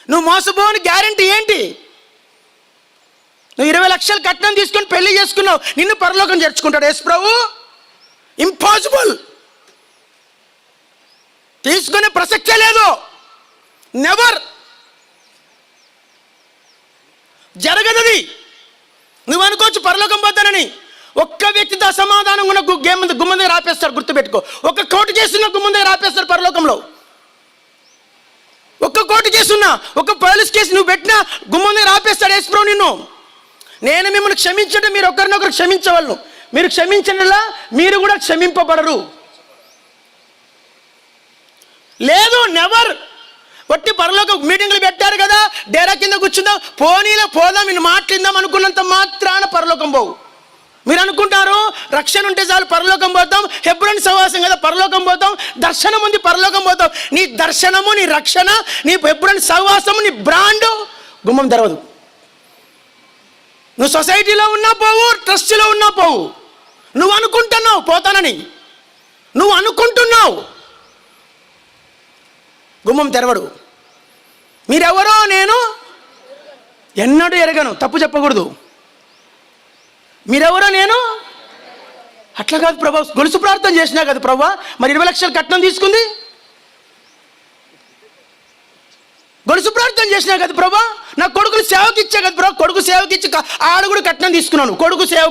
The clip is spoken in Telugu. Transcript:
నువ్వు మోసపోని గ్యారెంటీ ఏంటి? నువ్వు 20 లక్షలు కట్నం తీసుకొని పెళ్లి చేసుకున్నావు, నిన్ను పరలోకం చేర్చుకుంటాడు యేసు ప్రభు? ఇంపాసిబుల్. తీసుకునే ప్రసక్తే లేదు. నెవర్. జరగదది. నువ్వు అనుకోవచ్చు పరలోకం పోతానని. ఒక్క వ్యక్తితో అసమాధానం ఉన్న గుమ్మం దగ్గర ఆపేస్తాడు, గుర్తుపెట్టుకో. ఒక్క కోటి చేస్తున్న గుమ్మం దగ్గర ఆపేస్తాడు పరలోకంలో. ఒక్క కోటి కేసున్నా, ఒక్క పోలీస్ కేసు నువ్వు పెట్టినా గుమ్మం దగ్గర ఆపేస్తాడు యేసు ప్రభు నిన్ను. నేను మిమ్మల్ని క్షమించడం మీరు ఒకరినొకరు క్షమించవలను. మీరు క్షమించడంలా మీరు కూడా క్షమింపబడరు. లేదు, నెవర్. వట్టి పరలోక మీటింగ్లు పెట్టారు కదా, డేరా కింద కూర్చుందాం, పోనీలో పోదాం, ఇన్ని మాట్లాడిందాం అనుకున్నంత మాత్రాన పరలోకం పోవు. మీరు అనుకుంటారు రక్షణ ఉంటే చాలు పరలోకం పోతాం, హెబ్రోను సహవాసం కదా పరలోకం పోతాం, దర్శనం ఉంది పరలోకం పోతాం. నీ దర్శనము, నీ రక్షణ, నీ హెబ్రోను సహవాసము, నీ బ్రాండు గుమ్మం తెరవదు. నువ్వు సొసైటీలో ఉన్నా పోవు, ట్రస్ట్లో ఉన్నా పోవు. నువ్వు అనుకుంటున్నావు పోతానని, నువ్వు అనుకుంటున్నావు, గుమ్మం తెరవడు. మీరెవరో నేను ఎన్నడూ ఎరగను, తప్పు చెప్పకూడదు. మీరెవరో నేను అట్లా కాదు ప్రభా, గొలుసు ప్రార్థన చేసినా కదా ప్రభా, మరి 20 లక్షలు కట్నం తీసుకుంది. గొలుసు ప్రార్థన చేసినా కదా ప్రభా, నా కొడుకుని సేవకి ఇచ్చా కదా ప్రభా, కొడుకు సేవకి ఇచ్చి ఆడ కూడా కట్నం తీసుకున్నాను, కొడుకు సేవ